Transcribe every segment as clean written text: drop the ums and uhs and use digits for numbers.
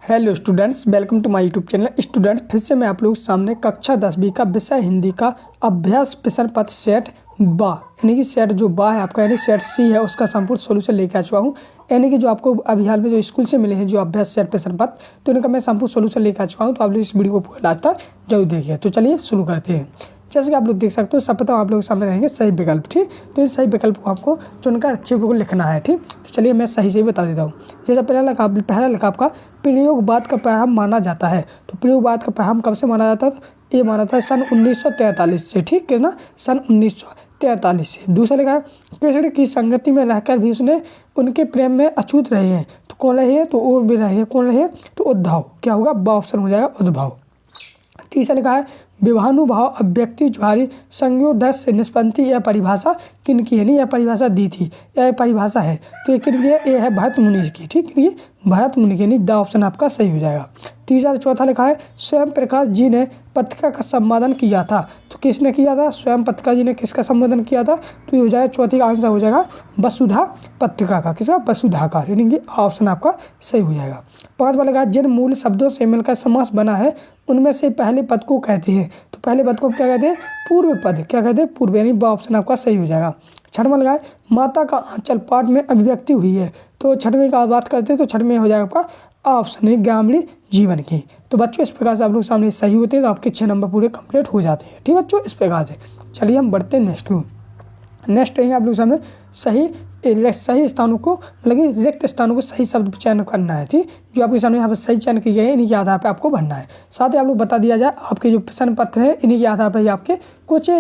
Hello students, welcome to my YouTube channel. Students, फिर से मैं आप लोगों के सामने कक्षा 10वीं का विषय हिंदी का अभ्यास प्रश्न पत्र सेट बा यानी कि सेट जो बा है आपका यानी सेट सी है उसका संपूर्ण सोल्यूशन लेके आ चुका हूँ। यानी कि जो आपको अभी हाल में जो स्कूल से मिले हैं जो अभ्यास सेट प्रश्न पत्र, तो इनका मैं संपूर्ण सोल्यूशन लेके आ चुका हूँ। तो आप लोग इस वीडियो को पूरा लास्ट तक जरूर देखिए। तो चलिए शुरू करते हैं। जैसे कि आप लोग देख सकते हो, सर्वप्रथम आप लोगों के सामने रहेंगे सही विकल्प। ठीक, तो इस सही विकल्प को आपको चुनकर अच्छे को लिखना है। ठीक, तो चलिए मैं सही से ही बता देता हूँ। जैसे पहला लगा आपका प्रयोगवाद का प्रारंभ माना जाता है। तो प्रयोगवाद का प्रारंभ कब से माना जाता है? तो ये माना था सन 1943 से। ठीक है ना, सन 1943 से। दूसरा लिखा है कृष्ण की संगति में रहकर भी उसने उनके प्रेम में अछूत रहे हैं। तो कौन रहे हैं? तो और भी रहे हैं। कौन रहे? तो उद्धव। क्या होगा? बा ऑप्शन हो जाएगा, उद्भव। तीसरा लिखा है विभानुभाव अव्यक्ति ज्वारी संयोगदर्श से निष्पत्ति। यह परिभाषा किनकी है? नहीं, यह परिभाषा दी थी, यह परिभाषा है। तो ये किनकी है? ये है भरत मुनि की। ठीक, ये भरत मुनि की। नहीं, द ऑप्शन आपका सही हो जाएगा। तीसरा चौथा लिखा है स्वयं प्रकाश जी ने पत्रिका का संपादन किया था। तो किसने किया था? स्वयं पत्रिका जी ने किसका संपादन किया था? तो ये हो जाएगा चौथी का आंसर हो जाएगा वसुधा पत्रिका का। किसका? वसुधा का। यानी कि ऑप्शन आपका सही हो जाएगा। पांचवा लगा जिन मूल शब्दों से मिलकर समास बना है उनमें से पहले पद को कहते हैं। तो पहले पद को क्या कहते हैं? पूर्व पद। क्या कहते हैं? पूर्व। यानी ऑप्शन आपका सही हो जाएगा। छठवां लगा माता का आंचल पाठ में अभिव्यक्ति हुई है। तो छठवें का बात करते हैं तो छठवें हो जाएगा आपका ऑप्शन है ग्रामीण जीवन की। तो बच्चों इस प्रकार से आप लोग सामने सही होते हैं तो आपके 6 नंबर पूरे कंप्लीट हो जाते हैं। ठीक बच्चों, इस प्रकार से। चलिए हम बढ़ते हैं नेक्स्ट रहेंगे आप लोग सामने सही स्थानों को मतलब रिक्त स्थानों को सही शब्द चयन करना है। ठीक, जो आपके सामने यहाँ पर सही चयन किए गए हैं इन्हीं के आधार पर आपको भरना है। साथ ही आप लोग बता दिया जाए आपके जो प्रश्न पत्र है इन्हीं के आधार पर ही आपके कुछ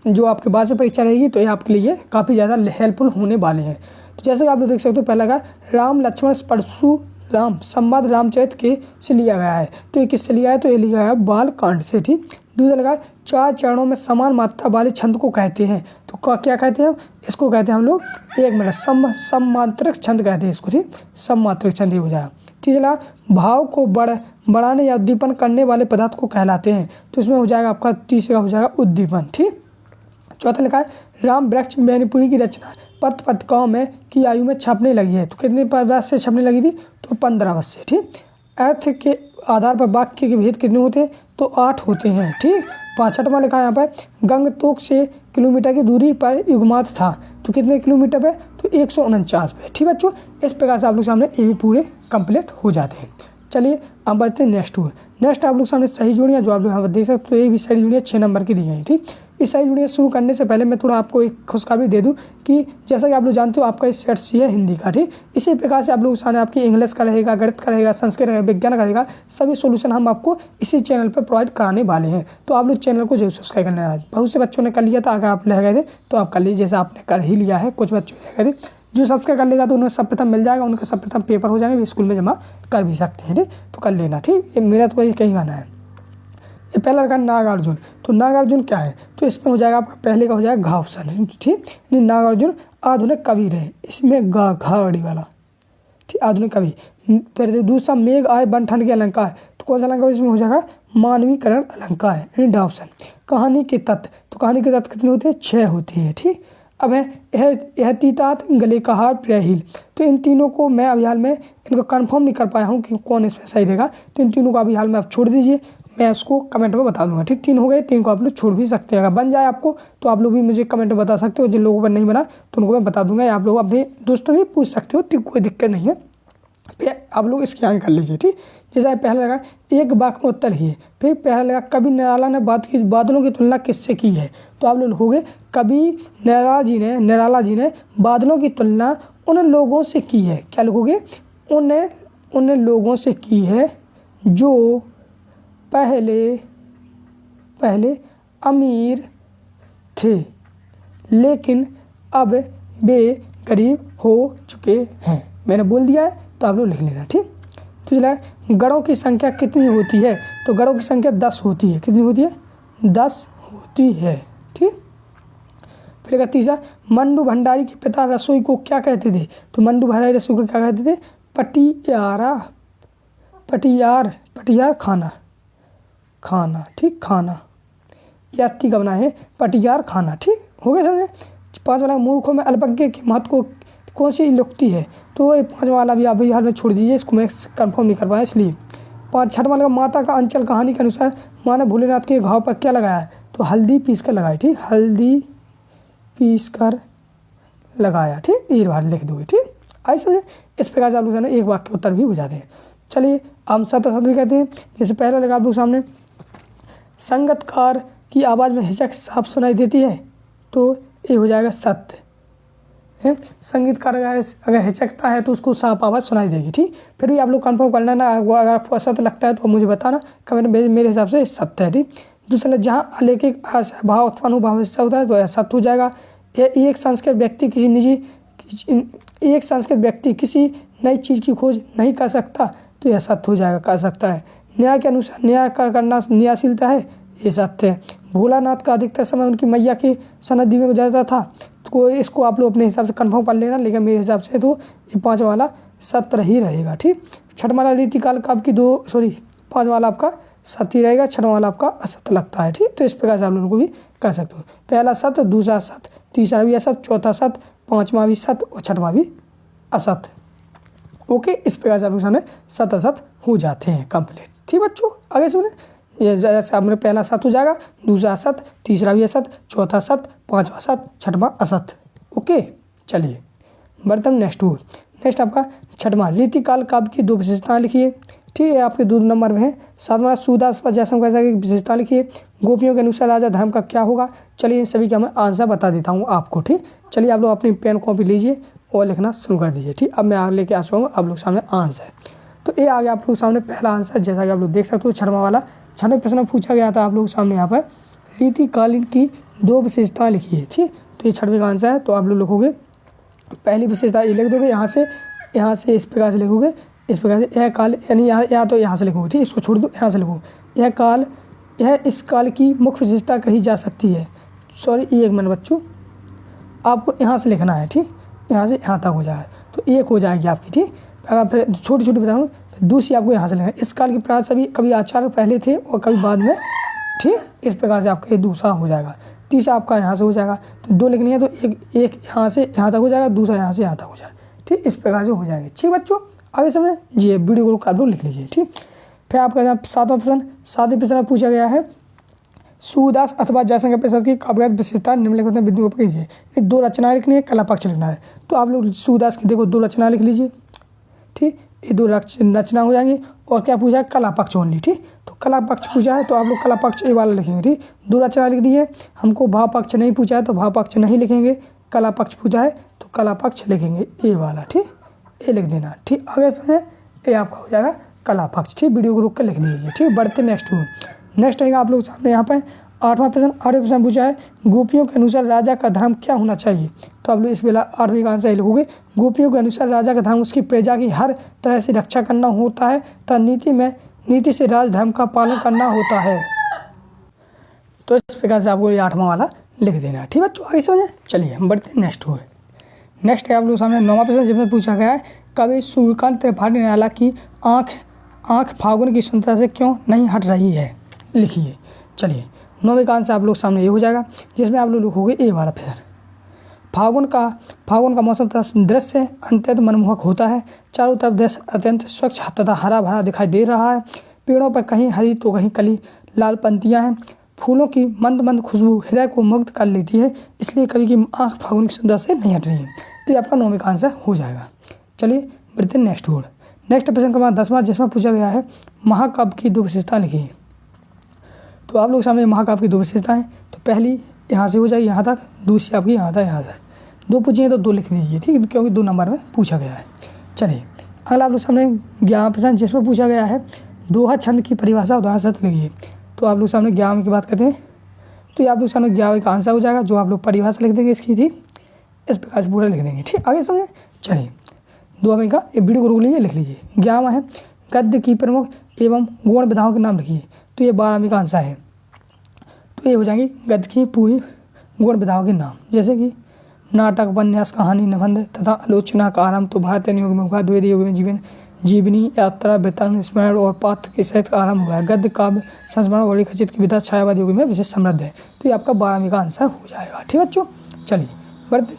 जो आपके बाद से परीक्षा रहेगी तो ये आपके लिए काफ़ी ज़्यादा हेल्पफुल होने वाले हैं। तो जैसे कि आप लोग देख सकते हो, पहला का राम लक्ष्मण परशुराम संवाद रामचरित के से लिया गया है। तो ये किससे लिया है? तो ये लिया गया है बालकांड से। ठीक, दूसरा लगा 4 चरणों में समान मात्रा वाले छंद को कहते हैं। तो क्या कहते हैं? इसको कहते हैं हम लोग, एक मिनट, सममात्रक छंद कहते हैं इसको। ठीक, सममात्रक छंद ही हो जाएगा। तीसरा भाव को बढ़ाने या उद्दीपन करने वाले पदार्थ को कहलाते हैं। तो इसमें हो जाएगा आपका तीसरा हो जाएगा उद्दीपन। ठीक, चौथा लिखा है राम वृक्ष मैनीपुरी की रचना पत्र पत्रिकाओं में की आयु में छपने लगी है। तो कितने वर्ष से छपने लगी थी? तो 15 वर्ष से। ठीक, अर्थ के आधार पर वाक्य के भेद कितने होते हैं? तो 8 होते हैं। ठीक, छठवां लिखा है यहाँ पर गंगतोक से किलोमीटर की दूरी पर युगमात था। तो कितने किलोमीटर पे? तो 149 पे। ठीक बच्चों, इस प्रकार से आप लोग सामने ये भी पूरे कंप्लीट हो जाते हैं। चलिए अब बढ़ते हैं नेक्स्ट आप लोग सामने सही जोड़ियाँ जो आप लोग यहाँ पर देख सकते हो, ये भी सही जोड़ियाँ 6 नंबर की दी गई। ठीक, इस सही जोड़ियाँ शुरू करने से पहले मैं थोड़ा आपको एक खुशखबरी दे दूं कि जैसा कि आप लोग जानते हो आपका इस सेट सी है हिंदी का। ठीक, इसी प्रकार से आप लोग सामने आपकी इंग्लिश का रहेगा, गणित का रहेगा, संस्कृत रहेगा, विज्ञान का रहेगा, सभी सोल्यूशन हम आपको इसी चैनल पर प्रोवाइड कराने वाले हैं। तो आप लोग चैनल को जरूर सब्सक्राइब करना है। बहुत से बच्चों ने कर लिया था, अगर आप रह गए थे तो आप कर लीजिए, जैसे आपने कर ही लिया है। कुछ बच्चों रह गए थे, जो सब्सक्राइब कर लेगा तो उन्हें सब प्रथम मिल जाएगा, उनका सब प्रथम पेपर हो जाएगा, स्कूल में जमा कर भी सकते हैं। ठीक, तो कर लेना। ठीक, ये मेरा तो वही कहीं गाना है। ये पहला रखा नागार्जुन। तो नागार्जुन क्या है? तो इसमें हो जाएगा आपका पहले का हो जाएगा घा ऑप्शन। ठीक, नागार्जुन आधुनिक कवि रहे, इसमें घाड़ी वाला। ठीक, आधुनिक कवि। फिर दूसरा मेघ आए बनठन की अलंकार। तो कौन सा अलंकार? इसमें हो जाएगा मानवीकरण अलंकार है, डी ऑप्शन। कहानी के तत्व। तो कहानी के तत्व कितने होते हैं? 6 होती है। ठीक, अब है यह तीतात गले का हार प्रियहील। तो इन तीनों को मैं अभी हाल में इनको कंफर्म नहीं कर पाया हूँ कि कौन इसमें सही रहेगा। तो इन तीनों को अभी हाल में आप छोड़ दीजिए, मैं उसको कमेंट में बता दूंगा। ठीक, 3 हो गए, 3 को आप लोग छोड़ भी सकते हैं। अगर बन जाए आपको तो आप लोग भी मुझे कमेंट में बता सकते हो। जिन लोगों पर नहीं बना तो उनको मैं बता दूंगा, या आप लोग अपने दोस्तों भी पूछ सकते हो। ठीक, कोई दिक्कत नहीं है। फिर आप लोग इसकी आगे कर लीजिए। ठीक, जैसा पहला लगा एक वाक्य में उत्तर ही है। फिर पहला लगा कवि निराला ने बादलों की तुलना किससे की है? तो आप लोग हो गए कवि निराला जी ने बादलों की तुलना उन लोगों से की है। क्या लिखोगे? उन लोगों से की है जो पहले अमीर थे लेकिन अब वे गरीब हो चुके हैं। मैंने बोल दिया है तो आप लोग लिख लेना। ठीक, तो चला गणों की संख्या कितनी होती है? तो गणों की संख्या 10 होती है। कितनी होती है? 10 होती है। ठीक, फिर तीसरा मंडू भंडारी के पिता रसोई को क्या कहते थे? तो मंडू भंडारी रसोई को क्या कहते थे? पटियार खाना। ठीक, खाना यात्ती का बना है पटियार खाना। ठीक, हो गया समझे। 5 वाला मूर्खों में अल्पज्ञ के महत्व को कौन सी युक्ति है? तो ये 5 वाला भी आप भी हाल में छोड़ दीजिए, इसको मैं कंफर्म नहीं कर पाया इसलिए। 6 वाला माता का अंचल कहानी के अनुसार माँ ने भोलेनाथ के घाव पर क्या लगाया है? तो हल्दी पीस कर लगाई, ठीक, हल्दी पीस कर लगाया, ठीक, ये बात लिख दोगे, ठीक। आई समझे? इस प्रकार से आप लोग एक वाक्य उत्तर भी हो जाते हैं। चलिए हम सत असत भी कहते हैं। जैसे पहला लगा आप लोग सामने, संगीतकार की आवाज़ में हिचक साफ सुनाई देती है, तो ये हो जाएगा सत्य है। संगीतकार अगर हिचकता है तो उसको साफ आवाज़ सुनाई देगी, ठीक। फिर भी आप लोग कंफर्म करना ना, अगर आपको असत्य लगता है तो मुझे बताना कमेंट में, मेरे हिसाब से सत्य है, ठीक। दूसरा, जहाँ अलौकिक भाव उत्पन्न भाव होता है तो सत्य हो जाएगा। एक संस्कृत व्यक्ति किसी नई चीज़ की खोज नहीं कर सकता, तो यह सत्य हो जाएगा, कर सकता है। न्याय के अनुसार न्याय करना न्यायशीलता है, ये सत्य है। भोलानाथ का अधिकतर समय उनकी मैया की सन्निधि में गुजरता था, तो इसको आप लोग अपने हिसाब से कंफर्म कर लेना, लेकिन मेरे हिसाब से तो ये 5 वाला सत्य ही रहेगा, ठीक। 6 वाला रीतिकाल का आपकी 5 वाला आपका सत्य ही रहेगा, 6 वाला आपका असत्य लगता है, ठीक। तो इस प्रकार से आप लोगों को भी कर सकते हो। पहला सत्य, दूसरा सत्य, तीसरा भी असत्य, चौथा सत्य, 5वां भी सत्य और 6वां भी असत्य। ओके, इस प्रकार से आप लोग सामने सत्य असत्य हो जाते हैं कंप्लीट, ठीक बच्चों। आगे सुने, ये जैसे आपने पहला सत्य हो जाएगा, दूसरा असत्य, तीसरा भी असत्य, चौथा सत्य, 5वां सत्य, 6वां असत्य। ओके, चलिए बढ़ते हैं नेक्स्ट आपका 6वां, रीतिकाल काव्य की 2 विशेषताएं लिखिए, ठीक है। आपके 2 नंबर में है। 7वां, सूदास जैसा कैसा की विशेषता लिखिए। गोपियों के अनुसार राजा धर्म का क्या होगा? चलिए इन सभी का मैं आंसर बता देता हूँ आपको, ठीक। चलिए आप लोग अपनी पेन कॉपी लीजिए और लिखना शुरू कर दीजिए, ठीक। अब मैं आगे लेके आ चुका आप लोग सामने आंसर। तो ये आ गया आप लोग सामने पहला आंसर, जैसा कि आप लोग देख सकते हो 6वां वाला। 6वें प्रश्न पूछा गया था आप लोग सामने यहाँ पर, रीतिकालीन की 2 विशेषताएं लिखिए, ठीक। तो ये 6वें का आंसर है। तो आप लोग लिखोगे पहली विशेषता ये लिख दोगे, यहाँ से इस प्रकार से लिखोगे, इस प्रकार से यह काल, यानी या तो यहाँ से लिखोगे, ठीक। इसको छोड़ दो, यहाँ से लिखो, यह इस काल की मुख्य विशेषता कही जा सकती है। सॉरी, एक मिनट बच्चों, आपको यहाँ से लिखना है, ठीक। यहाँ से यहाँ तक हो जाए तो एक हो जाएगी आपकी, ठीक। अगर फिर छोटी बता रहा हूँ, दूसरी आपको यहाँ से लिखना है। इस काल के प्राय सभी कभी आचार्य पहले थे और कभी बाद में, ठीक। इस प्रकार से आपका ये दूसरा हो जाएगा। तीसरा आपका यहाँ से हो जाएगा, तो 2 लिखनी है, तो एक यहाँ से यहाँ तक हो जाएगा, दूसरा यहाँ से यहाँ तक हो जाएगा, ठीक। इस प्रकार से हो जाएंगे, ठीक बच्चों। आगे समय जी वीडियो को आप लोग लिख लीजिए, ठीक। फिर आपका 7वां प्रश्न में पूछा गया है, सूदास अथवा जयशंकर प्रसाद की काव्यात्मक विशेषता निम्नलिखित में बिंदुओं पर कीजिए। 2 रचनाएं लिखनी है, कला पक्ष लिखना है। तो आप लोग सूदास की देखो 2 रचना लिख लीजिए, ठीक। ये 2 रचना हो जाएंगी। और क्या पूछा है? कला पक्ष ओनली, ठीक। तो कला पक्ष पूछा है तो आप लोग कला पक्ष ए वाला लिखेंगे, ठीक। 2 रचना लिख दी है। हमको भाव पक्ष नहीं पूछा है तो भाव पक्ष नहीं लिखेंगे, कला पक्ष पूछा है तो कला पक्ष लिखेंगे, ए वाला, ठीक। ये लिख देना, ठीक। आगे समय ये आपका हो जाएगा कला पक्ष, ठीक। वीडियो को रुक कर लिख दीजिए, ठीक। बढ़ते नेक्स्ट रहेगा आप लोग सामने यहाँ पर 8वां प्रश्न पूछा है, गोपियों के अनुसार राजा का धर्म क्या होना चाहिए? तो आप लोग इस बेला 8वीं का आंसर लिखोगे, गोपियों के अनुसार राजा का धर्म उसकी प्रजा की हर तरह से रक्षा करना होता है तथा नीति से राज धर्म का पालन करना होता है। तो इस प्रकार से आपको ये 8वां वाला लिख देना है, ठीक बच्चों। आगे समझे, चलिए हम बढ़ते नेक्स्ट है आप लोग सामने 9वां प्रश्न, जिसमें पूछा गया है, कवि सूर्यकांत त्रिपाठी निराला की आँख फागुन की सुंदरता से क्यों नहीं हट रही है? लिखिए। चलिए 9वें का आंसर आप लोग सामने ये हो जाएगा, जिसमें आप लोग लिखोगे ए वाला प्रश्न। फागुन का मौसम तथा दृश्य अत्यंत मनमोहक होता है। चारों तरफ दृश्य अत्यंत स्वच्छ तथा हरा भरा दिखाई दे रहा है। पेड़ों पर कहीं हरी तो कहीं कली लाल पंक्तियाँ हैं। फूलों की मंद खुशबू हृदय को मुग्ध कर लेती है, इसलिए कवि की आँख फागुन की सुंदरता से नहीं हट रही है। तो ये आपका 9वें का आंसर हो जाएगा। चलिए बढ़ते नेक्स्ट प्रश्न क्रमांक 10वां, जिसमें पूछा गया है, महाकाव्य की 2 विशेषता लिखिए। तो आप लोग सामने महाकाव्य की 2 विशेषताएं, तो पहली यहाँ से हो जाएगी यहाँ तक, दूसरी आपकी यहाँ तक, यहाँ से 2 पूछिए तो 2 लिख दीजिए, ठीक, क्योंकि 2 नंबर में पूछा गया है। चलिए अगला आप लोग सामने 11वां प्रश्न, जिसमें पूछा गया है, दोहा छंद की परिभाषा उदाहरण सहित लिखिए। तो आप लोग सामने 11वें की बात करते हैं, तो ये आप लोग सामने 11वें का आंसर हो जाएगा, जो आप लोग परिभाषा लिख देंगे इसकी, थी इस प्रकार से पूरा लिख देंगे, ठीक। आगे समझे, चलिए 2वें का ये वीडियो को रोक लीजिए, लिख लीजिए। 11वां है, गद्य की प्रमुख एवं गौण विधाओं के नाम लिखिए। तो ये 12वें का आंसर है। तो ये हो जाएंगी गद्य की पूरी गौण विधाओं के नाम, जैसे कि नाटक, उपन्यास, कहानी, निबंध तथा आलोचना का आरंभ। तो भारतीय युग में हुआ, द्वितीय युग में जीवनी, यात्रा, वृत्तांत, स्मरण और पात्र के सहित आरंभ हुआ है। गद्य काव्य संस्मरण और खचित की विधा छायावाद युग में विशेष समृद्ध है। तो ये आपका 12वें का आंसर हो जाएगा, ठीक बच्चों। चलिए बढ़ते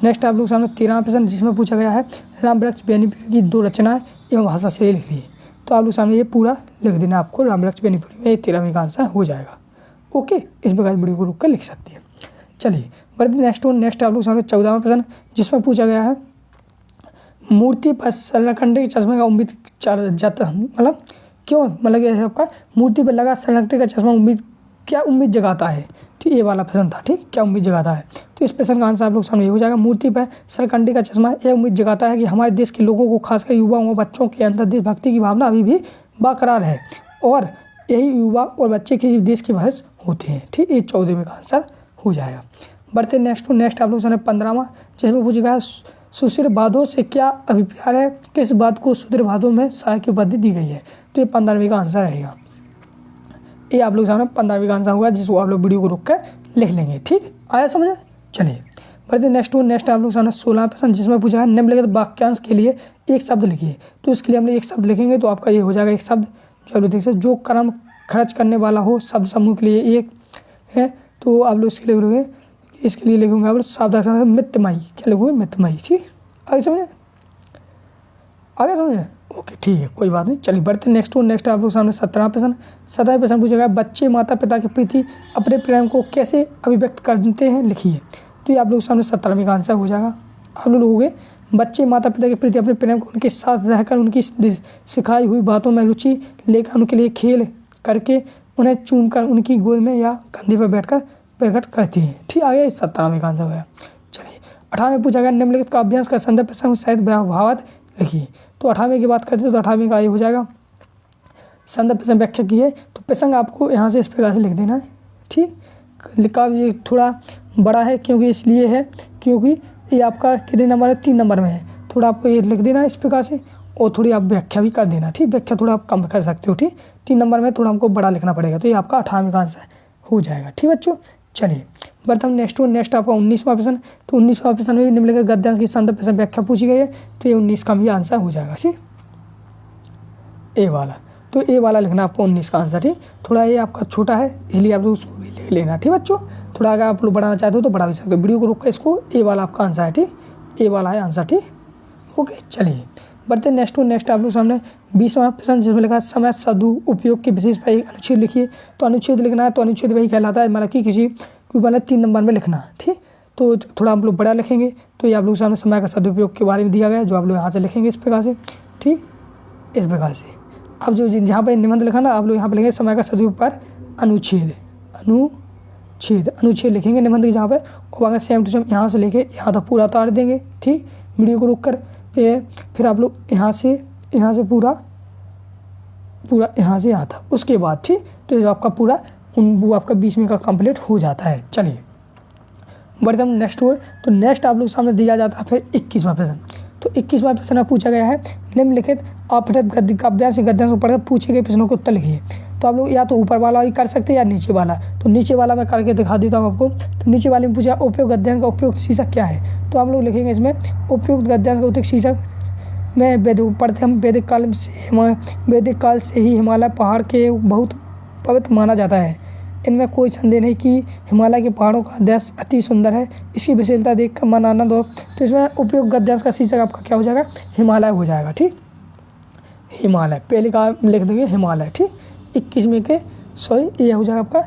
नेक्स्ट आप लोग सामने 13वां प्रश्न जिसमें पूछा गया है रामवृक्ष बेनीपुरी की 2 रचनाएं एवं भाषा शैली लिखिए। तो आप लोग सामने ये पूरा लिख देना आपको रामवृक्ष बेनीपुरी में, ये 13वीं का आंसर हो जाएगा। ओके, इस प्रकार वीडियो को रुक कर लिख सकती है। चलिए बढ़ते नेक्स्ट आप लोग सामने 14वां प्रश्न जिसमें पूछा गया है मूर्ति पर संलग्न चश्मे का उम्मीद जाता मतलब क्यों, मतलब ये है आपका मूर्ति पर लगा संलग्न का चश्मा क्या उम्मीद जगाता है। ठीक, ये वाला प्रश्न था। ठीक, क्या उम्मीद जगाता है। तो इस प्रश्न का आंसर आप लोग सामने हो जाएगा मूर्ति पर सरकंडी का चश्मा यह उम्मीद जगाता है कि हमारे देश के लोगों को खासकर युवाओं और बच्चों के अंदर देशभक्ति की भावना अभी भी बरकरार है और यही युवा और बच्चे किसी देश की भविष्य होते हैं। ठीक, ये 14वें का आंसर हो जाएगा। बढ़ते नेक्स्ट आप लोग सामने 15वां जिसमें पूछेगा सुशील बादों से क्या अभिप्राय है, किस बात को सुधीर बादों में सहायक की उपाधि दी गई है। तो ये 15वीं का आंसर रहेगा। ये आप लोग सामने 15वीं का आंसर होगा जिसको आप लोग वीडियो को रोक कर लिख लेंगे। ठीक, आया समझ। चलिए बढ़ते नेक्स्ट आप लोग सामने 16वां प्रश्न जिसमें पूछा है निम्नलिखित वाक्यांश के लिए एक शब्द लिखिए। तो इसके लिए हम एक शब्द लिखेंगे तो आपका ये हो जाएगा एक शब्द जो आप लोग देख सकते जो क्रम खर्च करने वाला हो शब्द समूह के लिए एक है। तो आप लोग इसके लिए लिखोगे, इसके लिए लिखूंगे आप लोग शब्द मित्रमयी। क्या लिखोगे, मित्रमयी। ठीक, आगे समझे, आगे समझे। ओके ठीक है, कोई बात नहीं। चलिए बढ़ते नेक्स्ट आप लोग सामने 17वां प्रश्न। 17वां प्रश्न पूछेगा बच्चे माता पिता के प्रति अपने प्रेम को कैसे अभिव्यक्त करते हैं लिखिए। तो ये आप लोग सामने 17वीं का आंसर हो जाएगा। आप लोग लिखोगे बच्चे माता पिता के प्रति अपने प्रेम को उनके साथ रहकर उनकी सिखाई हुई बातों में रुचि लेकर उनके लिए खेल करके उन्हें चूमकर उनकी गोद में या कंधे पर बैठकर प्रकट करती हैं। ठीक, आगे 17वीं का आंसर हो गया। चलिए 18वें में पूछा गया निम्नलिखित काव्यांश का संदर्भ प्रसंग सहित भावार्थ लिखिए। तो 18वें की बात करते हैं तो 18वें का ये हो जाएगा संदर्भ प्रसंग व्याख्या की है। तो प्रसंग आपको यहाँ से इस प्रकार से लिख देना है। ठीक, काव्य ये थोड़ा बड़ा है क्योंकि इसलिए है क्योंकि ये आपका कितने नंबर है, 3 नंबर में है। थोड़ा आपको ये लिख देना है इस प्रकार से और थोड़ी आप व्याख्या भी कर देना। ठीक, व्याख्या थोड़ा आप कम कर सकते हो। ठीक, 3 नंबर में थोड़ा हमको बड़ा लिखना पड़ेगा। तो ये आपका 18वें का आंसर हो जाएगा। ठीक बच्चों, चलिए बढ़ते हम नेक्स्ट आपका 19वां प्रश्न। तो 19वां प्रश्न में निम्नलिखित गद्यांश की संदर्भ प्रश्न व्याख्या पूछी गई है। तो ये 19 का भी आंसर हो जाएगा। ठीक, ए वाला, तो ए वाला लिखना आपको 19 का आंसर। ठीक, थोड़ा ये आपका छोटा है इसलिए आप लोग उसको भी लिख लेना। ठीक बच्चों, थोड़ा अगर आप लोग बढ़ाना चाहते हो तो बढ़ा भी सकते हो। वीडियो को रोक कर इसको ए वाला आपका आंसर है। ठीक, ए वाला है आंसर। ठीक, ओके चलिए बढ़ते नेक्स्ट आप लोग सामने 20वां प्रश्न जिसमें लिखा है समय सदुपयोग के विशेष पर एक अनुच्छेद लिखिए। तो अनुच्छेद लिखना है तो अनुच्छेद वही कहलाता है मतलब कि किसी कोई मतलब 3 नंबर में लिखना। ठीक, तो थोड़ा आप लोग बड़ा लिखेंगे। तो ये आप लोग सामने समय का सदुपयोग के बारे में दिया गया है जो आप लोग यहाँ से लिखेंगे इस प्रकार से। ठीक, इस प्रकार से अब जो जहाँ पर निबंध लिखा ना आप लोग यहाँ पर लिखेंगे समय का सदुपयोग पर अनुच्छेद लिखेंगे निबंध के जहाँ पे और अगर सेम टू सेम यहाँ से लेके यहाँ तक पूरा उतार देंगे। ठीक, वीडियो को रोक कर फिर आप लोग यहाँ से पूरा यहाँ से यहाँ तक उसके बाद। ठीक, तो आपका पूरा वो आपका 20 का कंप्लीट हो जाता है। चलिए बढ़ते हम नेक्स्ट वर्ड। तो नेक्स्ट आप लोग सामने दिया जाता है फिर 21वां प्रश्न। तो 21वां प्रश्न में पूछा गया है निम्नलिखित अपहृत गद्य काव्यांश को पढ़कर पूछे गए प्रश्नों के उत्तर लिखिए। तो आप लोग या तो ऊपर वाला ही कर सकते हैं या नीचे वाला। तो नीचे वाला मैं करके दिखा देता हूँ आपको। तो नीचे वाले में पूछा उपयुक्त गद्यांश का उपयुक्त शीर्षक क्या है। तो हम लोग लिखेंगे इसमें उपयुक्त गद्यांश का उपयुक्त शीर्षक में पढ़ते हम वैदिक काल से ही हिमालय पहाड़ के बहुत पवित्र माना जाता है। इनमें कोई संदेह नहीं कि हिमालय के पहाड़ों का दृश्य अति सुंदर है। इसकी विशेषता देखकर मन आनंद हो। तो इसमें उपयुक्त गद्यांश का शीर्षक आपका क्या हो जाएगा, हिमालय हो जाएगा। ठीक, हिमालय पहले का लिख देंगे हिमालय। ठीक, 21वें के ये हो जाएगा आपका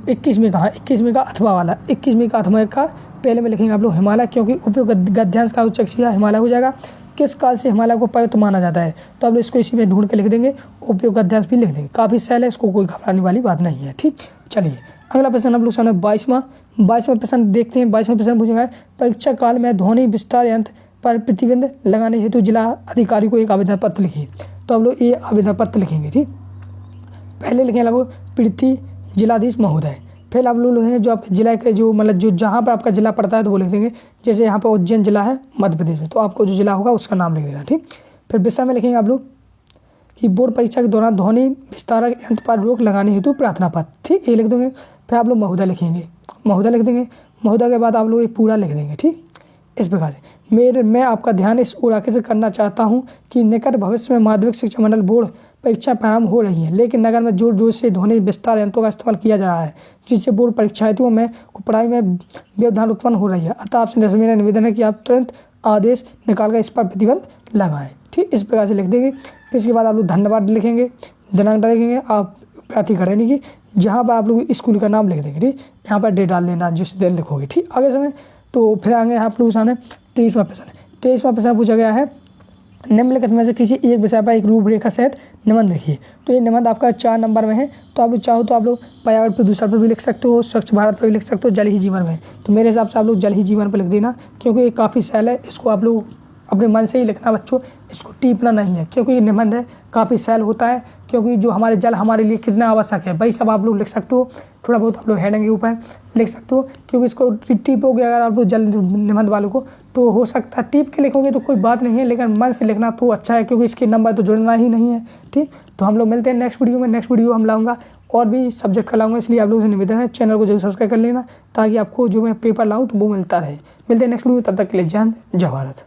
21वें का अथवा वाला 21वें का अथवा का पहले में लिखेंगे आप लोग हिमालय क्योंकि उपयुक्त गद्यांश का उच्च हिमालय हो जाएगा। किस काल से हिमालय को पवित्र माना जाता है। तो आप लोग इसको इसी में ढूंढ के लिख देंगे, उपयुक्त गद्यांश भी लिख देंगे। काफ़ी सहल है, इसको कोई घबराने वाली बात नहीं है। ठीक, चलिए अगला प्रश्न आप लोग सामने 22वां प्रश्न देखते हैं। 22वां प्रश्न पूछेगा परीक्षा काल में ध्वनि विस्तार यंत्र पर प्रतिबंध लगाने हेतु जिला अधिकारी को एक आवेदन पत्र लिखिए। तो आप लोग ये आवेदन पत्र लिखेंगे। ठीक, पहले लिखेंगे आप लोग पृथ्वी जिलाधीश महोदय। फिर आप लोग लिखेंगे जो आप जिला के जो मतलब जो जहाँ पे आपका जिला पड़ता है तो वो लिख देंगे। जैसे यहाँ पे उज्जैन जिला है मध्य प्रदेश में तो आपको जो जिला होगा उसका नाम लिख देना। ठीक, फिर विषय में लिखेंगे आप लोग कि बोर्ड परीक्षा के दौरान ध्वनि विस्तारक यंत्र पर रोक लगाने हेतु प्रार्थना पत्र। ठीक, ये लिख देंगे। फिर आप लोग महोदय लिखेंगे, महोदय लिख देंगे। महोदय के बाद आप लोग ये पूरा लिख देंगे। ठीक, इस प्रकार से मैं आपका ध्यान इस ओर आकर्षित करना चाहता हूं कि निकट भविष्य में माध्यमिक शिक्षा मंडल बोर्ड परीक्षा प्रारंभ हो रही है, लेकिन नगर में जोर जोर से ध्वनि विस्तार यंत्रों का इस्तेमाल किया जा रहा है, जिससे बोर्ड परीक्षार्थियों में पढ़ाई में व्यवधान उत्पन्न हो रही है। अतः आपसे मेरा निवेदन है कि आप तुरंत आदेश निकालकर इस पर प्रतिबंध लगाएं। ठीक, इस प्रकार से लिख देंगे। फिर इसके बाद आप लोग धन्यवाद लिखेंगे, दिनांक डालेंगे, आप प्रार्थी खड़े नहीं की जहाँ पर आप लोग स्कूल का नाम लिख देंगे। ठीक, यहाँ पर डेट डाल देना जिस दिन लिखोगे। ठीक, आगे समय तो फिर आगे आप लोगों के सामने 23वां प्रश्न है। 23वां प्रश्न पूछा गया है, निम्नलिखित में से किसी एक विषय पर एक रूपरेखा सहित निबंध लिखिए। तो ये निबंध आपका 4 नंबर में है। तो आप लोग चाहो तो आप लोग पर्यावरण प्रदूषण पर भी लिख सकते हो, स्वच्छ भारत पर भी लिख सकते हो, जल ही जीवन में। तो मेरे हिसाब से आप लोग जल ही जीवन पर लिख देना, क्योंकि ये काफ़ी सरल है। इसको आप लोग अपने मन से ही लिखना बच्चों, इसको टीपना नहीं है, क्योंकि ये निबंध है, काफ़ी सरल होता है। क्योंकि जो हमारे जल हमारे लिए कितना आवश्यक है वही सब आप लोग लिख सकते हो। थोड़ा बहुत आप लोग हेडिंग के ऊपर लिख सकते हो, क्योंकि इसको टीपोगे अगर आप लोग जल निबंध वालों को तो हो सकता है टीप के लिखोगे तो कोई बात नहीं है, लेकिन मन से लिखना तो अच्छा है, क्योंकि इसके नंबर तो जुड़ना ही नहीं है। ठीक, तो हम लोग मिलते हैं नेक्स्ट वीडियो में। नेक्स्ट वीडियो हम लाऊंगा और भी सब्जेक्ट का लाऊंगा, इसलिए आप लोगों से निवेदन है चैनल को जरूर सब्सक्राइब कर लेना, ताकि आपको जो मैं पेपर लाऊँ तो वो मिलता रहे। मिलते हैं नेक्स्ट वीडियो, तब तक के लिए जय हिंद, जय भारत।